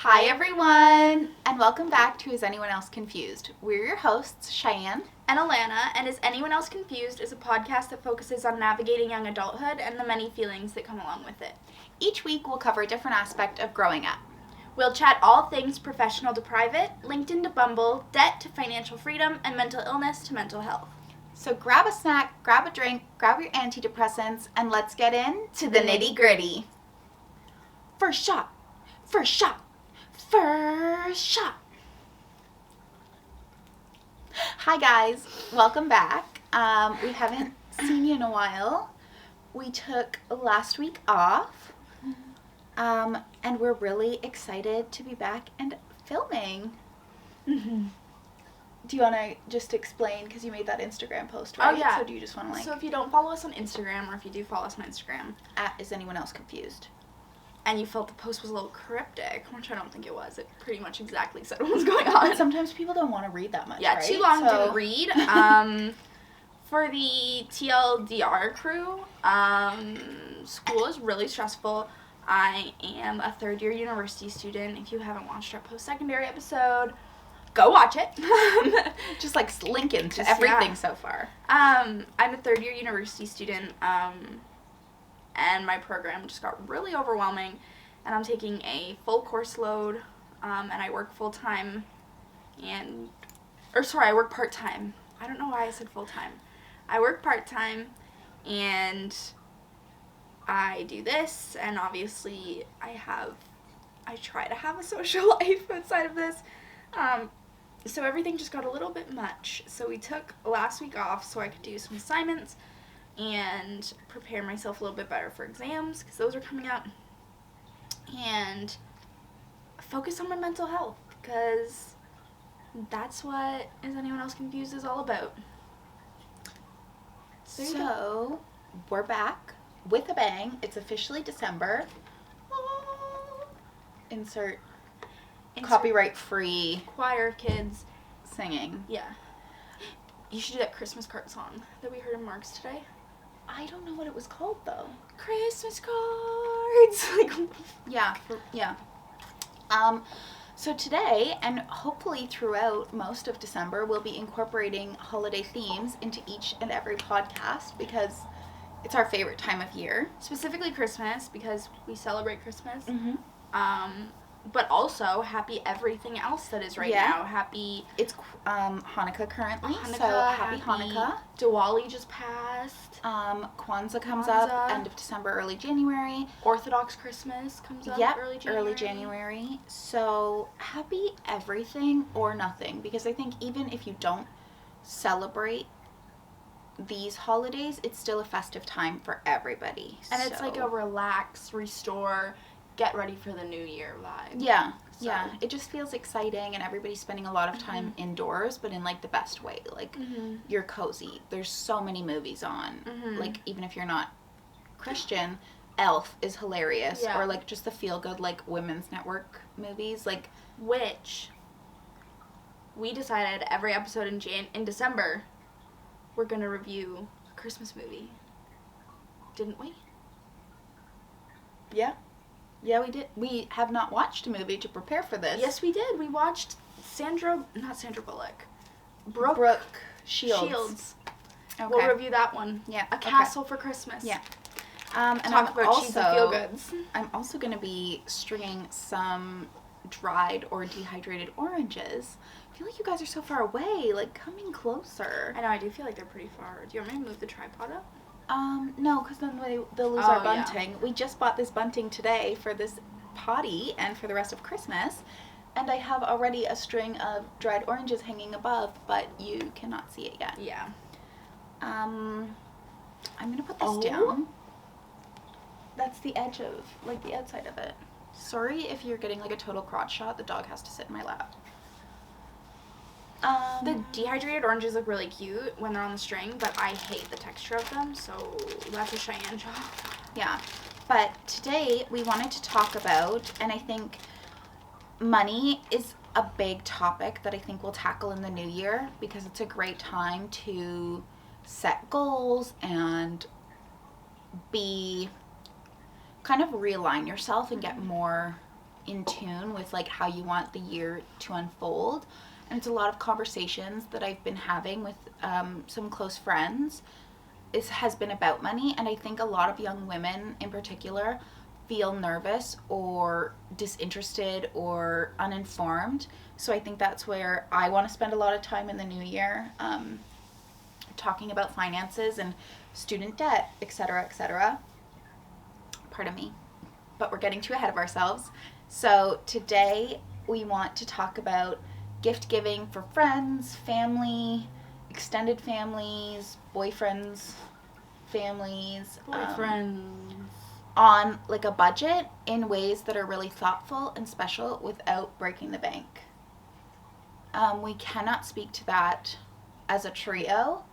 Hi everyone, and welcome back to Is Anyone Else Confused? We're your hosts, Cheyenne and Alana, and Is Anyone Else Confused is a podcast that focuses on navigating young adulthood and the many feelings that come along with it. Each week we'll cover a different aspect of growing up. We'll chat all things professional to private, LinkedIn to Bumble, debt to financial freedom, and mental illness to mental health. So grab a snack, grab a drink, grab your antidepressants, and let's get into the nitty-gritty. First shot, first shot, first shot. Hi guys, welcome back. We haven't seen you in a while. We took last week off, and we're really excited to be back and filming. Mm-hmm. Do you want to just explain, because you made that Instagram post, right? Oh, yeah. So do you just want to So if you don't follow us on Instagram, or if you do follow us on Instagram, Is Anyone Else Confused? And you felt the post was a little cryptic, which I don't think it was. It pretty much exactly said what was going on. But sometimes people don't want to read that much, Yeah, right? too long to read. For the TLDR crew, school is really stressful. I am a third-year university student. If you haven't watched our post-secondary episode, go watch it. Just like linking to everything so far. I'm a third-year university student, and my program just got really overwhelming, and I'm taking a full course load, and I work full-time, I work part-time. I don't know why I said full-time. I work part-time, and I do this, and obviously I try to have a social life outside of this, so everything just got a little bit much. So we took last week off so I could do some assignments and prepare myself a little bit better for exams, because those are coming up, and focus on my mental health, because that's what Is Anyone Else Confused is all about. So, we're back with a bang. It's officially December. Insert copyright-free choir of kids singing. Yeah. You should do that Christmas card song that we heard in Mark's today. I don't know what it was called, though. Christmas cards. Yeah. So today, and hopefully throughout most of December, we'll be incorporating holiday themes into each and every podcast, because it's our favorite time of year. Specifically Christmas, because we celebrate Christmas. Mm-hmm. But also happy everything else that is right now. Happy. It's Hanukkah currently, Hanukkah, so happy Hanukkah. Diwali just passed. Kwanzaa comes up end of December, early January. Orthodox Christmas comes up early January. So happy everything or nothing, because I think even if you don't celebrate these holidays, it's still a festive time for everybody. And it's like a relax, restore, get ready for the new year vibe. Yeah. It just feels exciting, and everybody's spending a lot of time indoors, but in like the best way. Like you're cozy. There's so many movies on. Like even if you're not Christian, Elf is hilarious, or like just the feel good like Women's Network movies, like which we decided every episode in December we're gonna review a Christmas movie, didn't we? Yeah, we did. We have not watched a movie to prepare for this. Yes, we did. We watched not Sandra Bullock. Brooke Shields. Okay. We'll review that one. Yeah. A Castle for Christmas. Yeah. And Talk about cheesy feel-goods. I'm also going to be stringing some dried or dehydrated oranges. I feel like you guys are so far away. Like, coming closer. I know, I do feel like they're pretty far. Do you want me to move the tripod up? No, because then they'll lose our bunting. Yeah. We just bought this bunting today for this potty and for the rest of Christmas, and I have already a string of dried oranges hanging above, but you cannot see it yet. Yeah. I'm gonna put this down. That's the edge of, like, the outside of it. Sorry if you're getting, like, a total crotch shot. The dog has to sit in my lap. The dehydrated oranges look really cute when they're on the string, but I hate the texture of them, so that's a Cheyenne job. Yeah, but today we wanted to talk about, and I think money is a big topic that I think we'll tackle in the new year, because it's a great time to set goals and kind of realign yourself and get more in tune with like how you want the year to unfold. And it's a lot of conversations that I've been having with some close friends. It has been about money, and I think a lot of young women in particular feel nervous or disinterested or uninformed. So I think that's where I want to spend a lot of time in the new year, talking about finances and student debt, etc., etc. Pardon me, but we're getting too ahead of ourselves. So today we want to talk about gift giving for friends, family, extended families, boyfriends, families, on like a budget in ways that are really thoughtful and special without breaking the bank. We cannot speak to that as a trio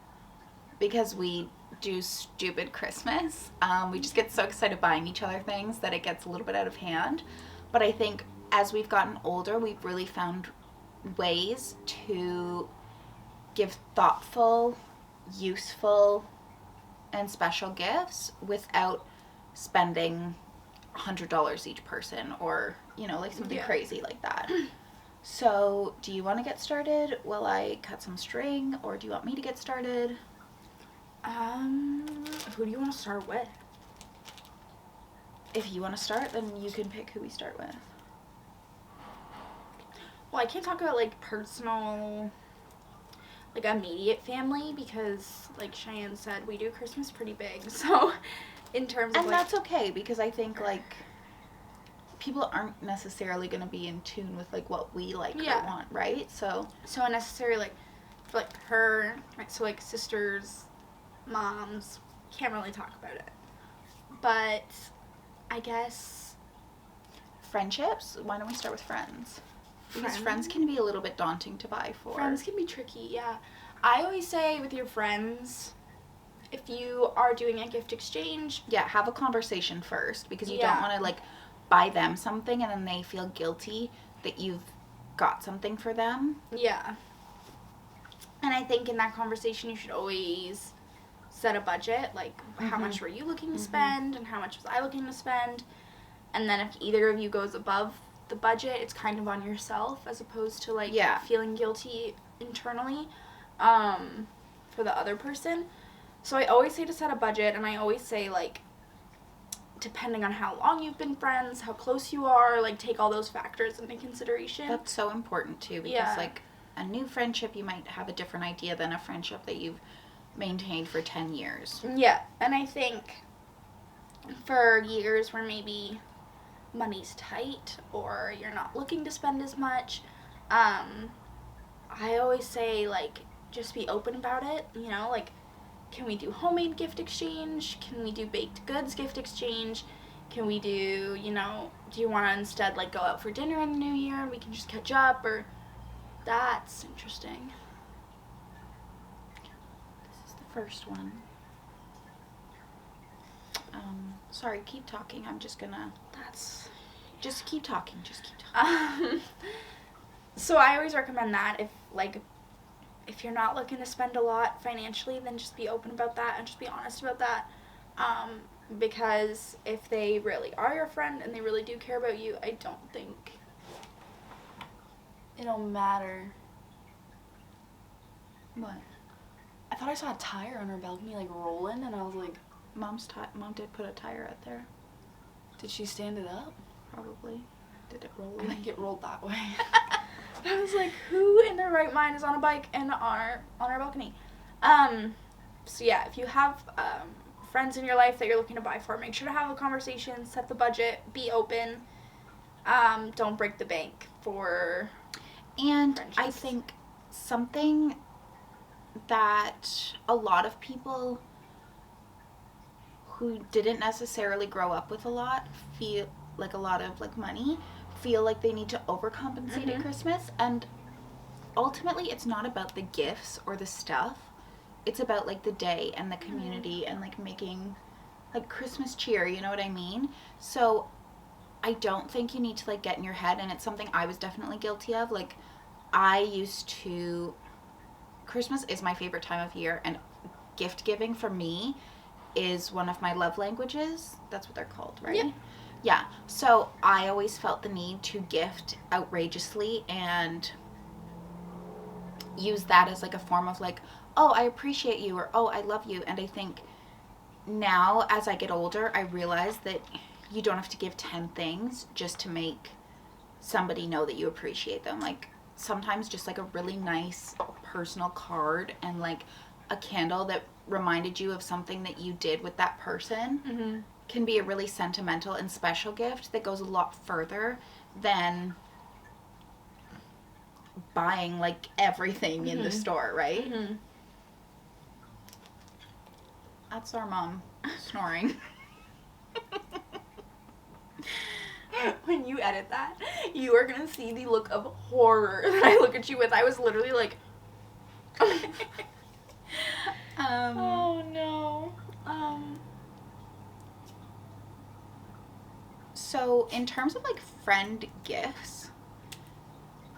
because we do stupid Christmas. We just get so excited buying each other things that it gets a little bit out of hand. But I think as we've gotten older, we've really found ways to give thoughtful, useful, and special gifts without spending $100 each person, or like something crazy like that. So do you want to get started? Will I cut some string, or do you want me to get started? Who do you want to start with? If you want to start, then you can pick who we start with. Well, I can't talk about like personal, like immediate family, because like Cheyenne said, we do Christmas pretty big. So in terms of, and that's okay, because I think like people aren't necessarily going to be in tune with like what we like or want, right? So necessarily like for like her, right, so like sisters, moms, can't really talk about it. But I guess friendships, why don't we start with friends? Because friends can be a little bit daunting to buy for. Friends can be tricky, yeah. I always say with your friends, if you are doing a gift exchange, have a conversation first, because you don't want to like buy them something and then they feel guilty that you've got something for them. Yeah. And I think in that conversation you should always set a budget, like how much were you looking to spend and how much was I looking to spend, and then if either of you goes above the budget, it's kind of on yourself as opposed to like feeling guilty internally for the other person. So I always say to set a budget, and I always say like depending on how long you've been friends, how close you are, like take all those factors into consideration. That's so important too, because like a new friendship, you might have a different idea than a friendship that you've maintained for 10 years. Yeah, and I think for years where maybe money's tight or you're not looking to spend as much, I always say like just be open about it, like can we do homemade gift exchange? Can we do baked goods gift exchange? Can we do, do you want to instead like go out for dinner in the new year and we can just catch up? Or that's interesting. This is the first one. Sorry, keep talking. I'm just gonna... Just keep talking. So I always recommend that if you're not looking to spend a lot financially, then just be open about that and just be honest about that. Because if they really are your friend and they really do care about you, I don't think it'll matter. What? I thought I saw a tire on her balcony like rolling, and I was like, Mom did put a tire out there. Did she stand it up? Probably. Did it roll? I think it rolled that way. I was like, who in their right mind is on a bike and on our balcony? So yeah, if you have friends in your life that you're looking to buy for, make sure to have a conversation, set the budget, be open. Don't break the bank for And friendships. I think something that a lot of people who didn't necessarily grow up with a lot feel like a lot of like money feel like they need to overcompensate at Christmas, and ultimately it's not about the gifts or the stuff. It's about like the day and the community and like making like Christmas cheer, you know what I mean? So I don't think you need to like get in your head, and it's something I was definitely guilty of. Like Christmas is my favorite time of year, and gift giving for me is one of my love languages. That's what they're called, right? Yeah. Yeah. So I always felt the need to gift outrageously and use that as like a form of like, oh, I appreciate you, or oh, I love you. And I think now as I get older, I realize that you don't have to give 10 things just to make somebody know that you appreciate them. Like sometimes just like a really nice personal card and like a candle that reminded you of something that you did with that person can be a really sentimental and special gift that goes a lot further than buying like everything in the store, right? That's our mom snoring. When you edit that, you are gonna see the look of horror that I look at you with. I was literally like, oh no. So in terms of like friend gifts,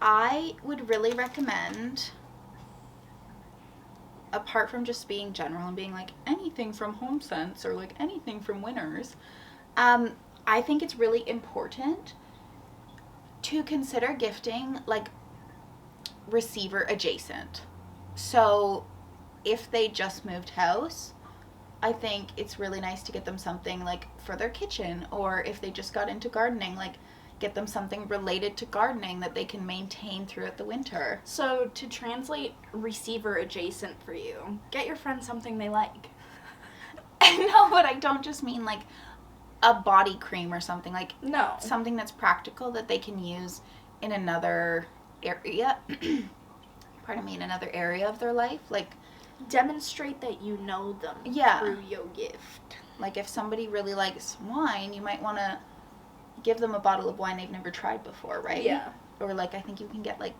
I would really recommend, apart from just being general and being like anything from HomeSense or like anything from Winners, I think it's really important to consider gifting like receiver adjacent. So if they just moved house, I think it's really nice to get them something like for their kitchen, or if they just got into gardening, like get them something related to gardening that they can maintain throughout the winter. So to translate receiver adjacent for you, get your friend something they like. No, but I don't just mean like a body cream or something, like No. something that's practical that they can use in another area pardon me, in another area of their life. Like Demonstrate that you know them through your gift. Like if somebody really likes wine, you might want to give them a bottle of wine they've never tried before, right? Yeah. Or like I think you can get like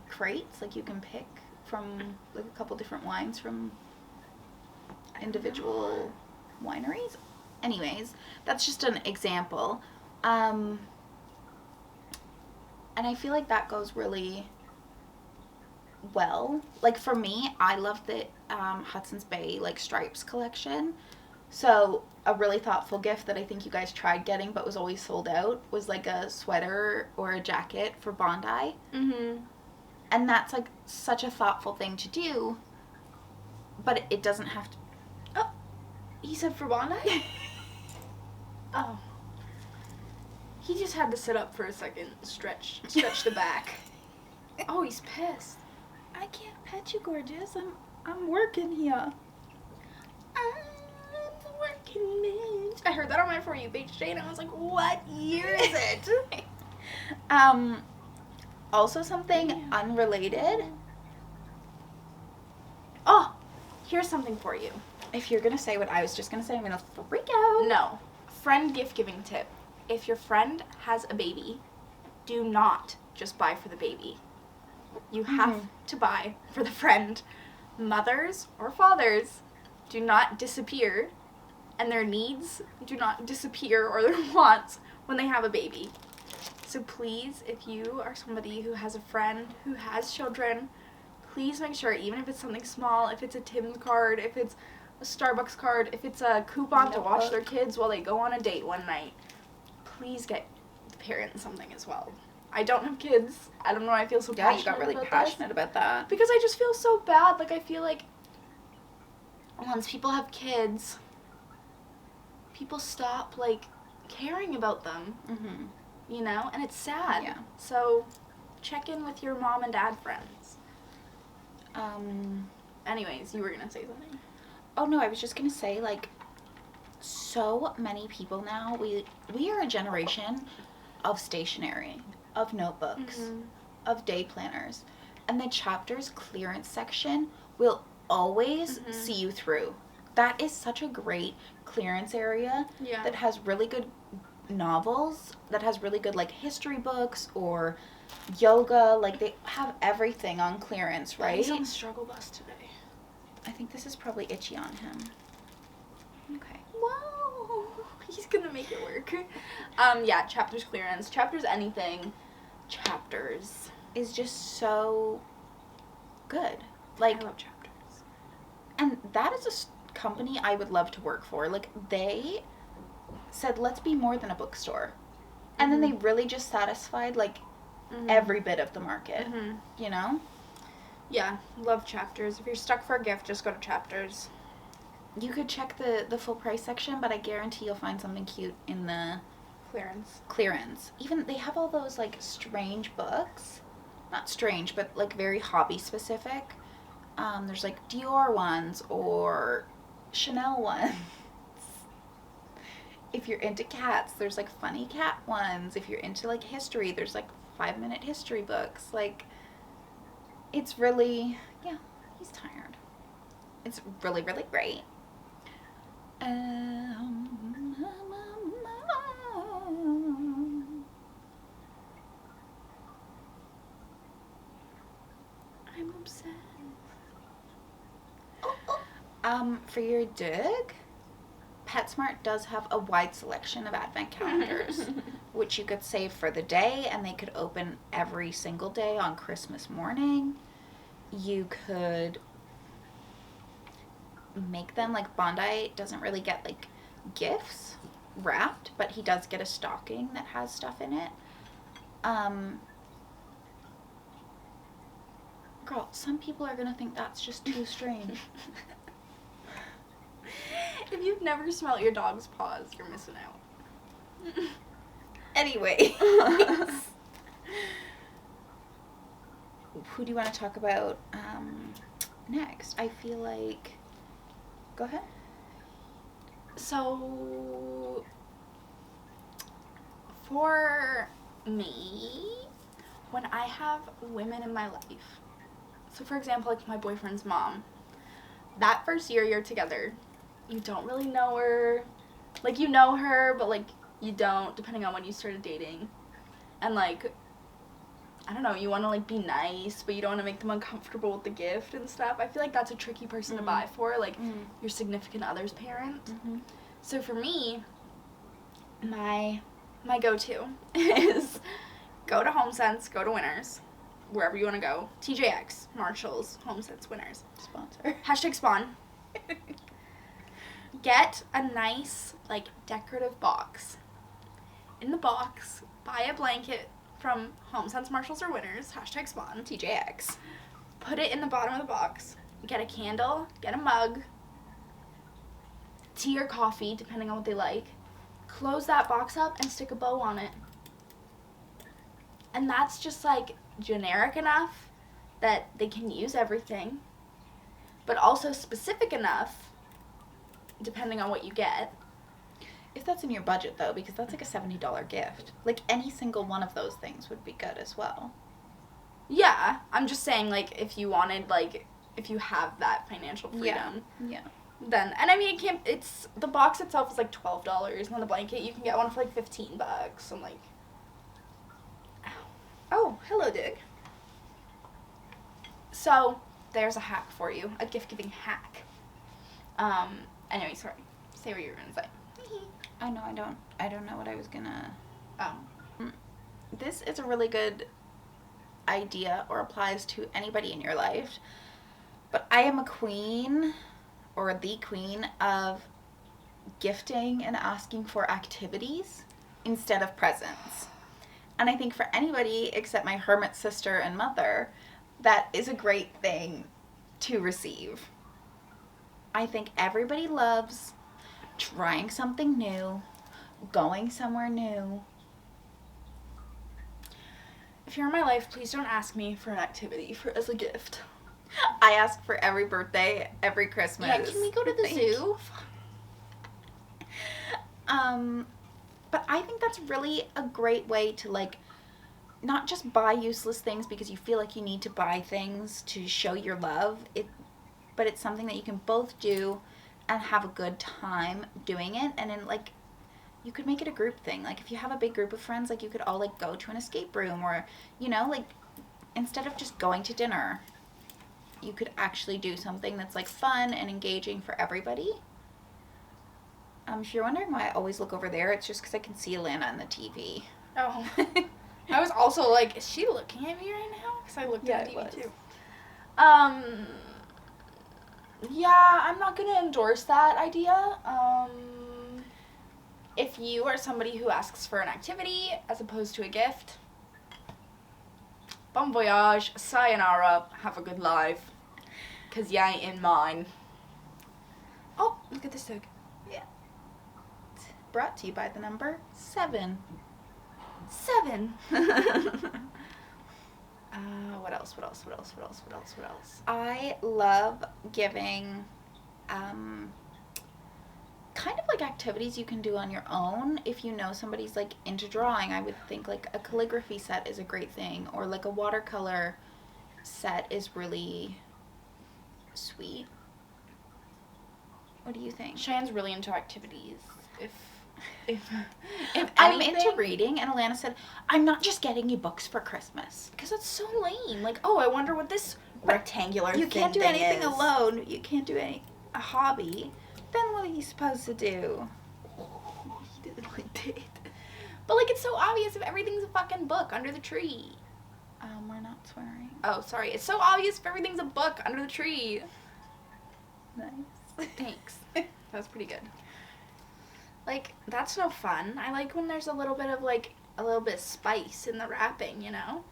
crates, like you can pick from like a couple different wines from individual wineries. Anyways, that's just an example. And I feel like that goes really well. Like for me, I love the Hudson's Bay like stripes collection. So a really thoughtful gift that I think you guys tried getting but was always sold out was like a sweater or a jacket for Bondi. And that's like such a thoughtful thing to do, but it doesn't have to. Oh, he said for Bondi? Oh. He just had to sit up for a second, stretch the back. Oh, he's pissed. I can't pet you, gorgeous. I'm working here. I'm the working bitch. I heard that on my For You page today, and I was like, what year is it? Also something unrelated. Oh, here's something for you. If you're gonna say what I was just gonna say, I'm gonna freak out. No. Friend gift giving tip. If your friend has a baby, do not just buy for the baby. You have to buy for the friend. Mothers or fathers do not disappear, and their needs do not disappear, or their wants, when they have a baby. So please, if you are somebody who has a friend who has children, please make sure, even if it's something small, if it's a Tim's card, if it's a Starbucks card, if it's a coupon to watch their kids while they go on a date one night, please get the parents something as well. I don't have kids. I don't know why I feel so passionate. Yeah, you got really passionate about that. Because I just feel so bad. Like, I feel like once people have kids, people stop, like, caring about them. You know? And it's sad. Yeah. So, check in with your mom and dad friends. Anyways, you were going to say something. Oh, no, I was just going to say, like, so many people now, we are a generation of stationery, of notebooks, of day planners, and the chapters clearance section will always see you through. That is such a great clearance area that has really good novels, that has really good like history books or yoga. Like they have everything on clearance, right? He's on the struggle bus today. I think this is probably itchy on him. Okay. Whoa, he's gonna make it work. Yeah, chapters clearance, chapters anything, chapters is just so good. Like, I love chapters. And that is a company I would love to work for. Like, they said, let's be more than a bookstore. And then they really just satisfied, like, every bit of the market, you know? Yeah, love Chapters. If you're stuck for a gift, just go to Chapters. You could check the full price section, but I guarantee you'll find something cute in the clearance. Even, they have all those, like, strange books. Not strange, but, like, very hobby specific. There's, like, Dior ones or Chanel ones. If you're into cats, there's, like, funny cat ones. If you're into, like, history, there's, like, 5-minute history books. Like, it's really, yeah, he's tired. It's really, really great. I'm obsessed. For your dog, PetSmart does have a wide selection of advent calendars, which you could save for the day, and they could open every single day on Christmas morning. You could make them, like, Bondi doesn't really get, like, gifts wrapped, but he does get a stocking that has stuff in it. Girl, some people are gonna think that's just too strange. If you've never smelled your dog's paws, you're missing out. Anyway. Who do you want to talk about next? I feel like... Go ahead. So, for me, when I have women in my life, so for example, like my boyfriend's mom, that first year you're together, you don't really know her. Like, you know her, but, like, you don't, depending on when you started dating. And, like, I don't know, you want to, like, be nice, but you don't want to make them uncomfortable with the gift and stuff. I feel like that's a tricky person to buy for, like, your significant other's parent. So for me, my go-to is go to HomeSense, go to Winners, wherever you want to go. TJX, Marshalls, HomeSense, Winners. Sponsor. #Spawn. Get a nice, like, decorative box. In the box, buy a blanket from HomeSense, Marshalls, or Winners, #Spawn. TJX. Put it in the bottom of the box. Get a candle, get a mug, tea or coffee, depending on what they like. Close that box up and stick a bow on it. And that's just, like, generic enough that they can use everything, but also specific enough, depending on what you get. If that's in your budget, though, because that's like a $70 gift. Like, any single one of those things would be good as well. Yeah, I'm just saying, like, if you wanted, like, if you have that financial freedom. Yeah. Then, and I mean, it's, the box itself is like $12, and then the blanket, you can get one for like $15. I'm like, ow. Oh, hello, Dig. So, there's a hack for you, a gift-giving hack. Anyway, sorry. Say what you were gonna say. I know, I don't know what I was gonna... Oh. This is a really good idea, or applies to anybody in your life. But I am a queen, or the queen, of gifting and asking for activities instead of presents. And I think for anybody except my hermit sister and mother, that is a great thing to receive. I think everybody loves trying something new, going somewhere new. If you're in my life, please don't ask me for an activity as a gift. I ask for every birthday, every Christmas. Yeah, can we go to the zoo? But I think that's really a great way to, like, not just buy useless things because you feel like you need to buy things to show your love, but it's something that you can both do and have a good time doing it. And then, like, you could make it a group thing. Like, if you have a big group of friends, like, you could all, like, go to an escape room, or, you know, like, instead of just going to dinner, you could actually do something that's, like, fun and engaging for everybody. If you're wondering why I always look over there, it's just because I can see Alana on the TV. Oh. I was also like, is she looking at me right now? Because I looked at the TV too. Yeah, I'm not going to endorse that idea. if you are somebody who asks for an activity as opposed to a gift, bon voyage, sayonara, have a good life, because you ain't in mine. Oh, look at this dog. Yeah. Brought to you by the number 7. 7. What else? I love giving kind of like activities you can do on your own. If you know somebody's like into drawing, I would think like a calligraphy set is a great thing, or like a watercolor set is really sweet. What do you think? Cheyenne's really into activities. If I'm into reading, and Alana said, I'm not just getting you books for Christmas. Because that's so lame. Like, oh, I wonder what this rectangular thing is. You can't do anything alone. You can't do a hobby. Then what are you supposed to do? He literally did. But, like, it's so obvious if everything's a fucking book under the tree. We're not swearing. Oh, sorry. It's so obvious if everything's a book under the tree. Nice. Thanks. That was pretty good. Like, that's no fun. I like when there's a little bit of spice in the wrapping, you know?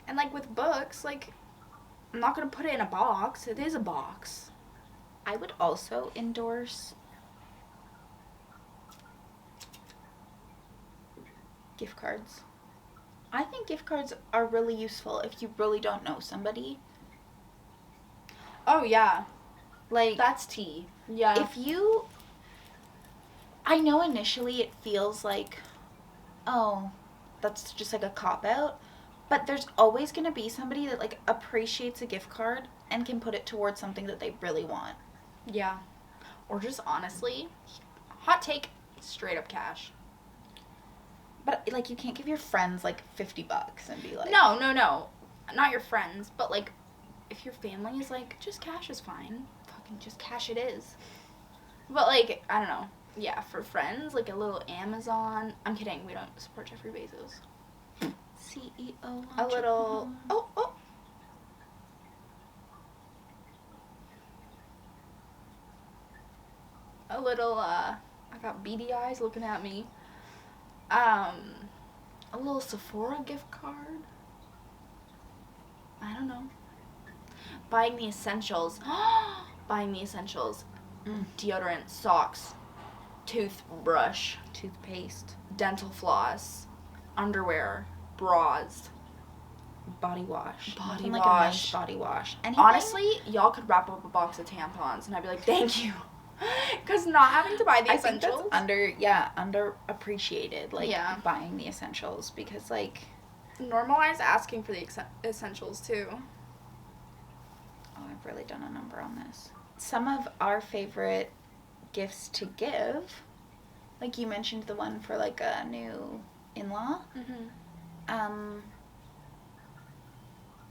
And, like, with books, like, I'm not going to put it in a box. It is a box. I would also endorse gift cards. I think gift cards are really useful if you really don't know somebody. Oh, yeah. Like, that's tea. Yeah. I know initially it feels like, oh, that's just like a cop-out, but there's always going to be somebody that like appreciates a gift card and can put it towards something that they really want. Yeah. Or just honestly, hot take, straight up cash. But like you can't give your friends like $50 and be like, No. Not your friends, but like if your family is like, just cash is fine. Fucking just cash it is. But like, I don't know. Yeah, for friends, like a little Amazon. I'm kidding, we don't support Jeffrey Bezos. CEO. A little. Oh. A little. I got beady eyes looking at me. A little Sephora gift card. I don't know. Buying the essentials. Buying the essentials. Deodorant, socks, toothbrush, Toothpaste, dental floss, underwear, bras, body wash. Body Nothing like wash. a nice body wash. Anything? Honestly, y'all could wrap up a box of tampons and I'd be like, thank you. Because not having to buy the essentials. I think that's underappreciated, like buying the essentials, because like normalize asking for the essentials too. Oh, I've really done a number on this. Some of our favorite gifts to give, like you mentioned the one for like a new in-law.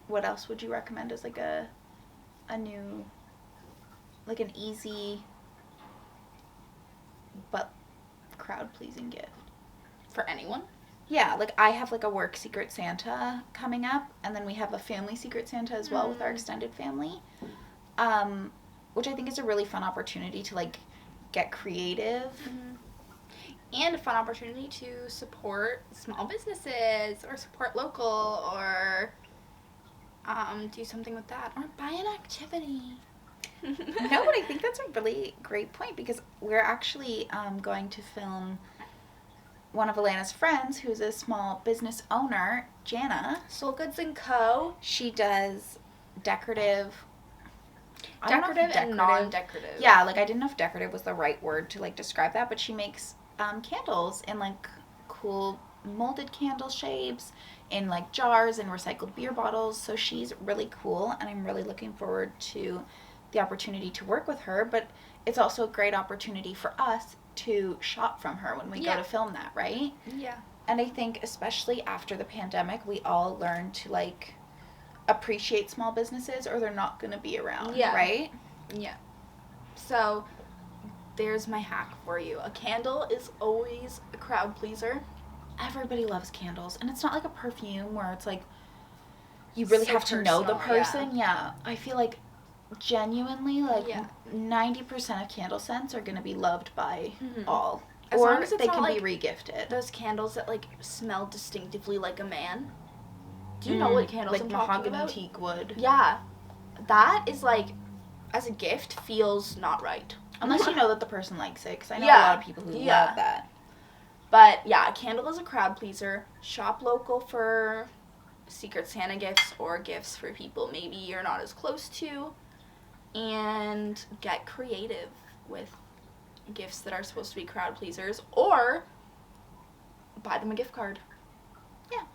What else would you recommend as like a new, like an easy but crowd-pleasing gift? For anyone? Yeah, like I have like a work Secret Santa coming up, and then we have a family Secret Santa as well with our extended family, which I think is a really fun opportunity to like get creative. And a fun opportunity to support small businesses or support local or do something with that or buy an activity. No, but I think that's a really great point, because we're actually going to film one of Alana's friends who's a small business owner, Jana. Soul Goods & Co. She does decorative and non-decorative. Yeah, like I didn't know if decorative was the right word to like describe that, but she makes candles in like cool molded candle shapes in like jars and recycled beer bottles. So she's really cool, and I'm really looking forward to the opportunity to work with her. But it's also a great opportunity for us to shop from her when we go to film that, right? Yeah. And I think especially after the pandemic, we all learned to like appreciate small businesses or they're not going to be around, right? Yeah. So there's my hack for you. A candle is always a crowd pleaser. Everybody loves candles, and it's not like a perfume where it's like you really So have to know the personal, person. Yeah. I feel like genuinely, like, 90% of candle scents are going to be loved by all. As or long as it's they not, can like, be regifted. Those candles that, like, smell distinctively like a man. Do you know what candles like I'm talking mahogany about? teak wood. Yeah. That is, like, as a gift, feels not right. Unless you know that the person likes it, because I know a lot of people who love that. But, yeah, a candle is a crowd pleaser. Shop local for Secret Santa gifts or gifts for people maybe you're not as close to. And get creative with gifts that are supposed to be crowd pleasers. Or buy them a gift card. Yeah.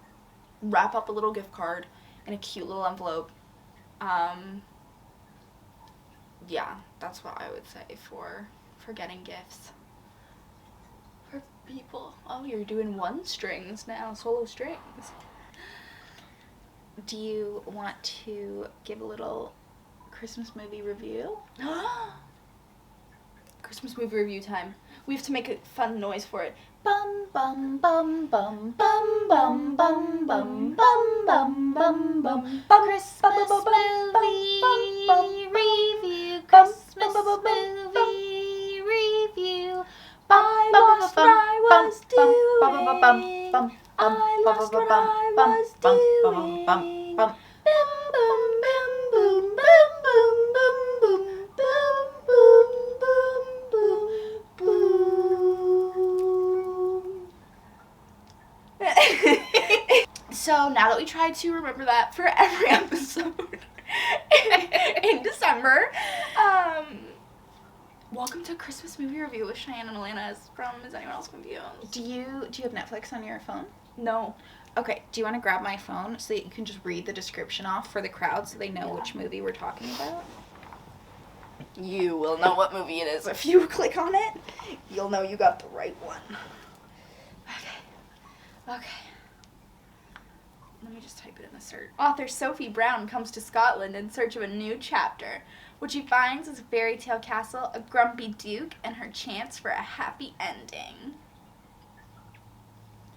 Wrap up a little gift card in a cute little envelope. Yeah, that's what I would say for getting gifts for people. Oh, you're doing one strings now, solo strings. Do you want to give a little Christmas movie review? Christmas movie review time. We have to make a fun noise for it. Bum bum bum bum bum bum bum bum bum bum bum bum. Christmas movie review. Christmas movie review. I lost what I was doing. I lost what I was doing. Bum bum bum boom boom boom boom boom boom boom boom boom. So now that we try to remember that for every episode in December, welcome to Christmas movie review with Cheyenne and Elena from Is Anyone Else Confused? Do you have Netflix on your phone? No. Okay, do you want to grab my phone so that you can just read the description off for the crowd so they know which movie we're talking about? You will know what movie it is. If you click on it, you'll know you got the right one. Okay. Let me just type it in the search. Author Sophie Brown comes to Scotland in search of a new chapter. What she finds is a fairy tale castle, a grumpy duke, and her chance for a happy ending.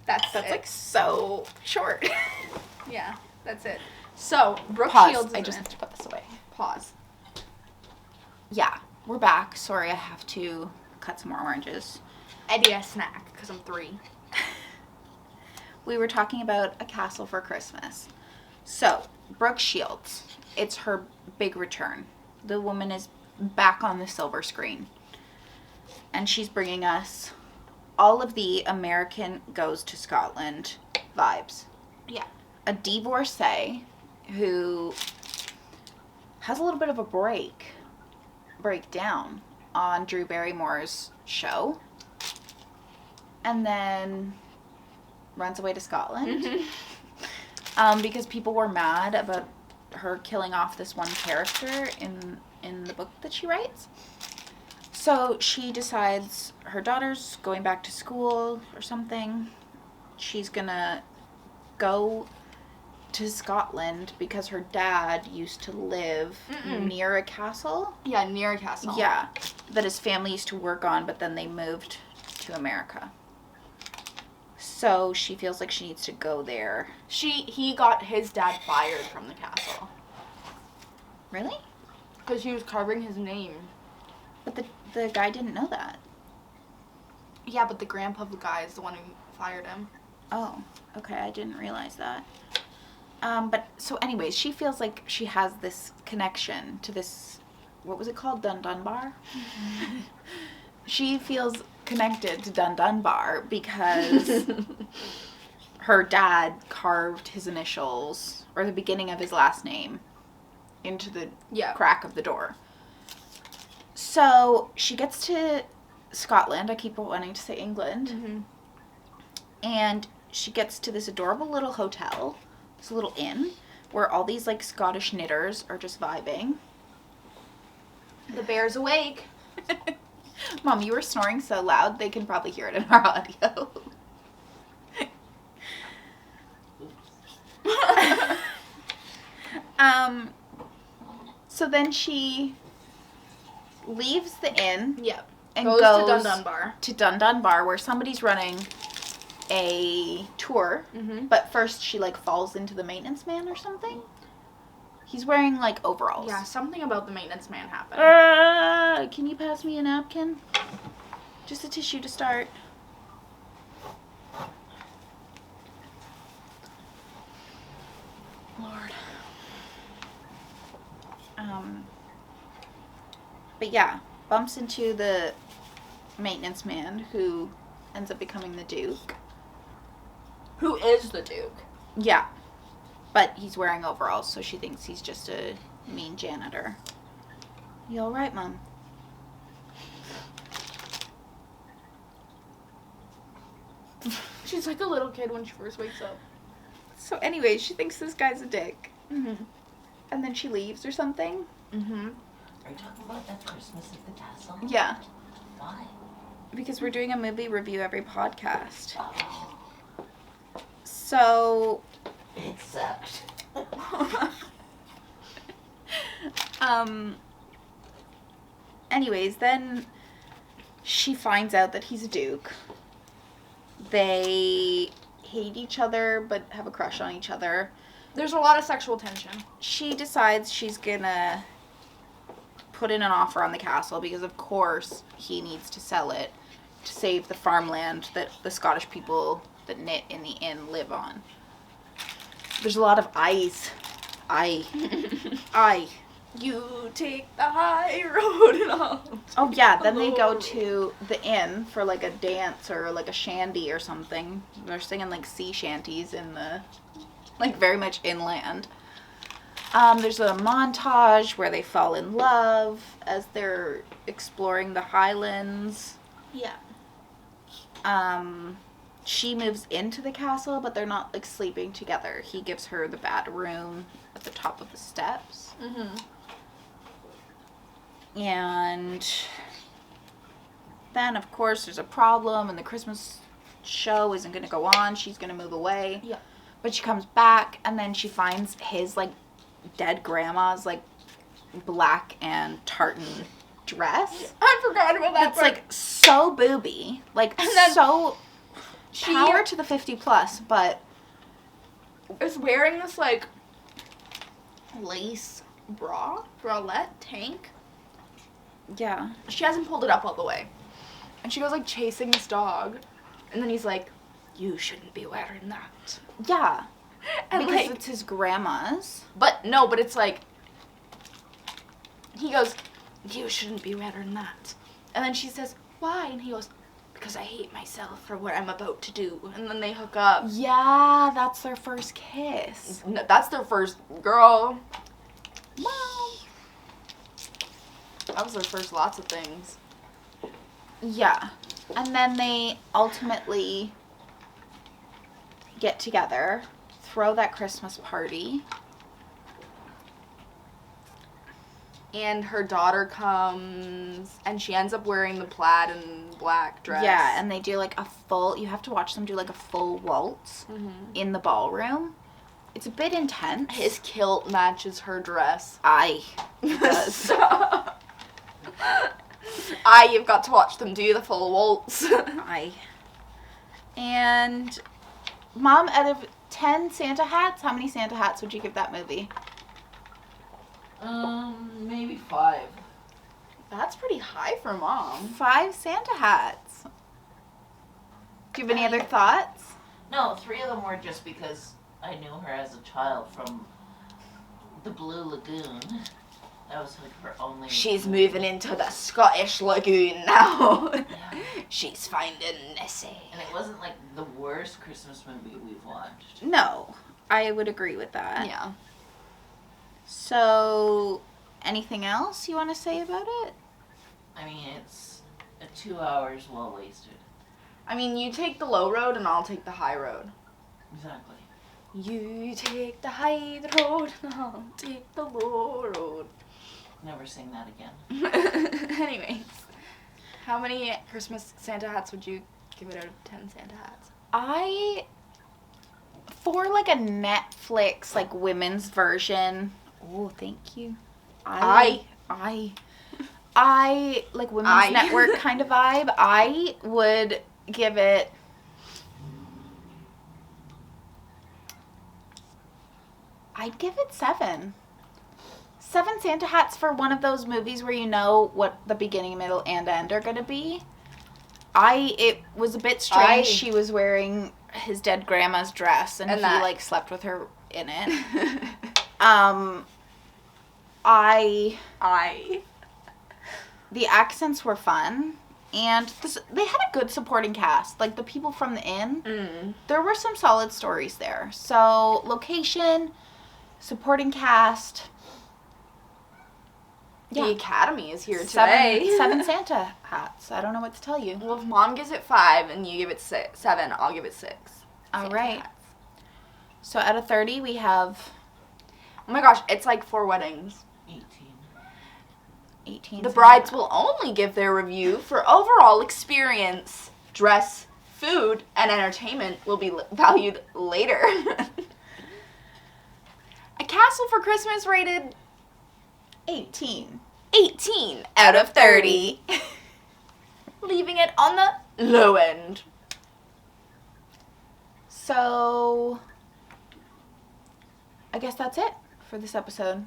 That's it. Like so short. Yeah, that's it. So, Brooke Pause. Shields. I just have to put this away. Pause. Yeah, we're back. Sorry, I have to cut some more oranges. Eddie a snack, because I'm 3. We were talking about A Castle for Christmas. So, Brooke Shields. It's her big return. The woman is back on the silver screen. And she's bringing us all of the American Goes to Scotland vibes. Yeah. A divorcee who has a little bit of a breakdown on Drew Barrymore's show. And then runs away to Scotland. Because people were mad about her killing off this one character in the book that she writes. So she decides her daughter's going back to school or something. She's gonna go to Scotland because her dad used to live near a castle. Yeah, near a castle. Yeah, that his family used to work on, but then they moved to America. So she feels like she needs to go there. He got his dad fired from the castle. Really? Because he was carving his name. But the guy didn't know that. Yeah, but the grandpa of the guy is the one who fired him. Oh, okay, I didn't realize that. But, so anyways, she feels like she has this connection to this, what was it called, Dunbar? She feels connected to Dunbar because her dad carved his initials, or the beginning of his last name, into the crack of the door. So she gets to Scotland. I keep wanting to say England. And she gets to this adorable little hotel, this little inn, where all these, like, Scottish knitters are just vibing. The bear's awake. Mom, you were snoring so loud, they can probably hear it in our audio. So then she leaves the inn. Yep. And goes goes to Dunbar. To Dunbar, where somebody's running a tour. But first she, like, falls into the maintenance man or something. He's wearing, like, overalls. Yeah, something about the maintenance man happened. Can you pass me a napkin? Just a tissue to start. Lord. But yeah, bumps into the maintenance man who ends up becoming the Duke. Who is the Duke? Yeah. But he's wearing overalls, so she thinks he's just a mean janitor. You alright, Mom? She's like a little kid when she first wakes up. So anyways, she thinks this guy's a dick. Mm-hmm. And then she leaves or something. Mm-hmm. Are you talking about that Christmas at the castle? Yeah. Why? Because we're doing a movie review every podcast. Oh, So... it sucked. Anyways, then she finds out that he's a Duke. They hate each other, but have a crush on each other. There's a lot of sexual tension. She decides she's gonna put in an offer on the castle because, of course, he needs to sell it to save the farmland that the Scottish people that knit in the inn live on. There's a lot of eyes. I. You take the high road and all. Oh yeah, then they go to the inn for like a dance or like a shandy or something. They're singing like sea shanties in the, like very much inland. There's a montage where they fall in love as they're exploring the Highlands. Yeah. She moves into the castle, but they're not like sleeping together. He gives her the bad room at the top of the steps. Mm-hmm. And then, of course, there's a problem, and the Christmas show isn't going to go on. She's going to move away. Yeah. But she comes back, and then she finds his, like, dead grandma's, like, black and tartan dress. I forgot about that. It's, like, so booby. Like, And then so power to the 50+, but... is wearing this, like, lace bralette tank. Yeah. She hasn't pulled it up all the way. And she goes, like, chasing this dog. And then he's like, you shouldn't be wearing that. Yeah. And Because like, it's his grandma's. but it's like, he goes, you shouldn't be wearing that. And then she says, why? And he goes, because I hate myself for what I'm about to do. And then they hook up. Yeah, that's their first kiss. No, that's their first girl. Wow. That was their first lots of things. Yeah. And then they ultimately get together, throw that Christmas party. And her daughter comes, and she ends up wearing the plaid and black dress. Yeah, and they do like a full, you have to watch them do like a full waltz in the ballroom. It's a bit intense. His kilt matches her dress. It does. You've got to watch them do the full waltz. And Mom, out of 10 Santa hats, how many Santa hats would you give that movie? Maybe 5. That's pretty high for Mom. 5 Santa hats. Do you have any other thoughts? No, 3 of them were just because I knew her as a child from the Blue Lagoon. That was like her only... She's moving into the Scottish Lagoon now. Yeah. She's finding Nessie. And it wasn't like the worst Christmas movie we've watched. No, I would agree with that. Yeah. So, anything else you want to say about it? I mean, it's 2 hours well wasted. I mean, you take the low road and I'll take the high road. Exactly. You take the high road and I'll take the low road. Never sing that again. Anyways, how many Christmas Santa hats would you give it out of 10 Santa hats? For like a Netflix, like women's version. Oh, thank you. I like Women's Network kind of vibe. I would give it. I'd give it 7. 7 Santa hats for one of those movies where you know what the beginning, middle, and end are going to be. It was a bit strange. She was wearing his dead grandma's dress, and he, like, slept with her in it. The accents were fun, and they had a good supporting cast. Like, the people from the inn, there were some solid stories there. So, location, supporting cast. The Academy is here today. 7 Santa hats. I don't know what to tell you. Well, if Mom gives it 5 and you give it 7, I'll give it 6. All right. Hats. So out of 30, we have... Oh my gosh, it's like 4 weddings. 18. The brides will only give their review for overall experience. Dress, food, and entertainment will be valued later. A Castle for Christmas rated... 18 out of 30. Leaving it on the low end. So, I guess that's it for this episode.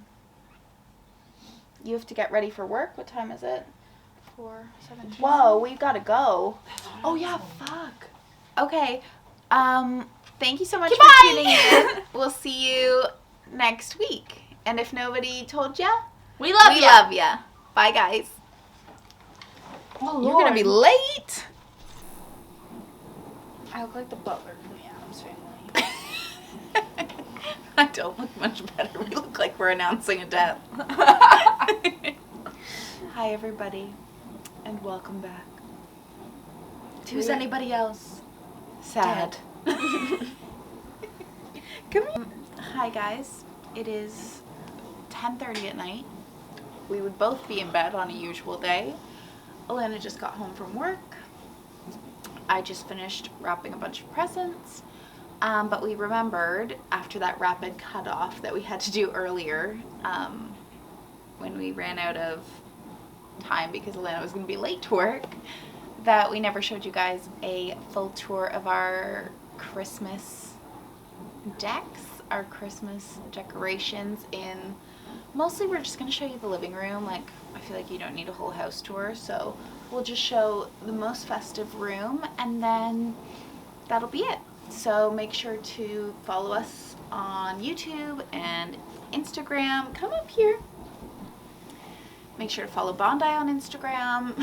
You have to get ready for work. What time is it? 4:17. Whoa, we've got to go. Oh, yeah, fuck. Okay. Thank you so much for tuning in. We'll see you next week. And if nobody told ya, we love ya. Bye, guys. Oh, you're going to be late. I look like the butler from the Addams Family. I don't look much better. We look like we're announcing a death. Hi, everybody, and welcome back. Who's anybody else? Sad. Come here. Hi, guys. It is 10:30 at night. We would both be in bed on a usual day. Alana just got home from work. I just finished wrapping a bunch of presents. But we remembered after that rapid cutoff that we had to do earlier, when we ran out of time because Alana was going to be late to work, that we never showed you guys a full tour of our Christmas decks, our Christmas decorations in... Mostly we're just going to show you the living room. Like, I feel like you don't need a whole house tour, so we'll just show the most festive room, and then that'll be it. So make sure to follow us on YouTube and Instagram. Come up here. Make sure to follow Bondi on Instagram.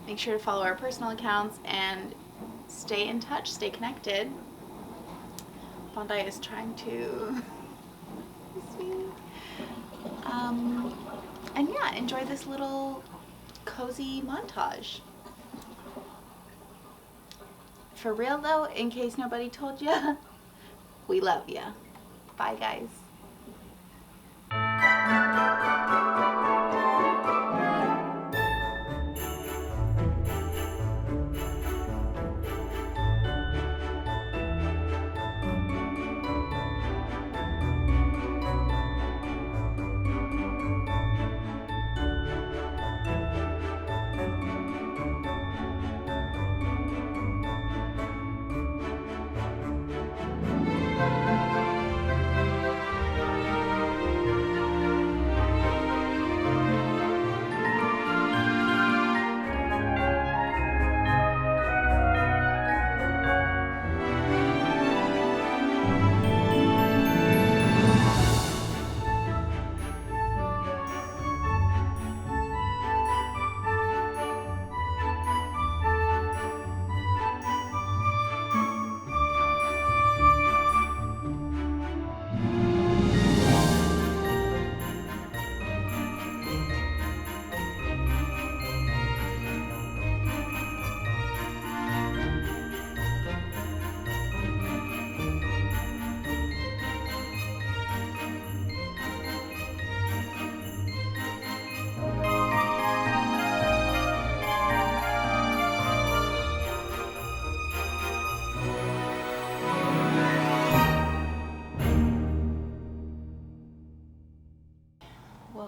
Make sure to follow our personal accounts and stay in touch, stay connected. Bondi is trying to and yeah, enjoy this little cozy montage. For real though, in case nobody told ya, we love ya. Bye, guys.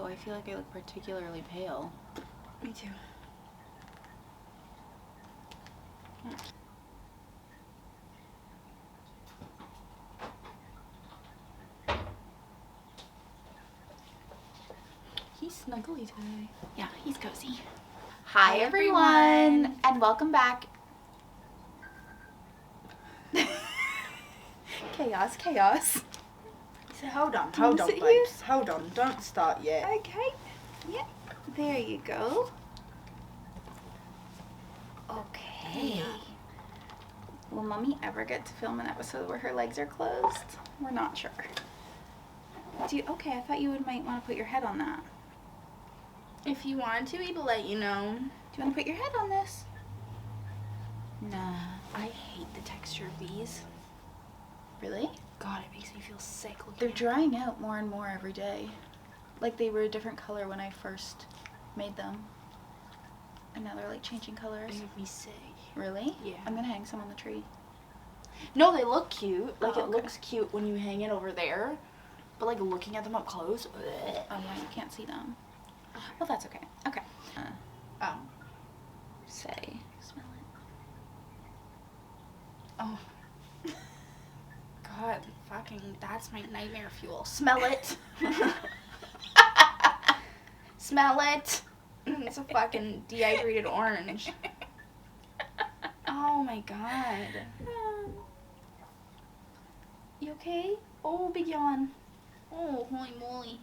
I feel like I look particularly pale. Me too. snuggly today. Yeah, he's cozy. Hi, everyone, and welcome back. Chaos. So hold on, Do you sit here? Hold on, don't start yet. Okay. Yep. There you go. Okay. Will Mommy ever get to film an episode where her legs are closed? We're not sure. Okay, I thought you might want to put your head on that. If you wanted to, we'd let you know. Do you want to put your head on this? Nah. I hate the texture of these. Really? God, it makes me feel sick looking They're at drying out more and more every day. Like they were a different color when I first made them. And now they're like changing colors. They make me sick. Really? Yeah. I'm gonna hang some on the tree. No, they look cute. Like, Oh, it okay. looks cute when you hang it over there. But, like, looking at them up close, Oh yeah, you can't see them. Well, that's okay. Okay. Say. Smell it. Oh. God, fucking, that's my nightmare fuel. Smell it. Smell it. It's a fucking dehydrated orange. Oh my god. You okay? Oh, big yawn. Oh, holy moly.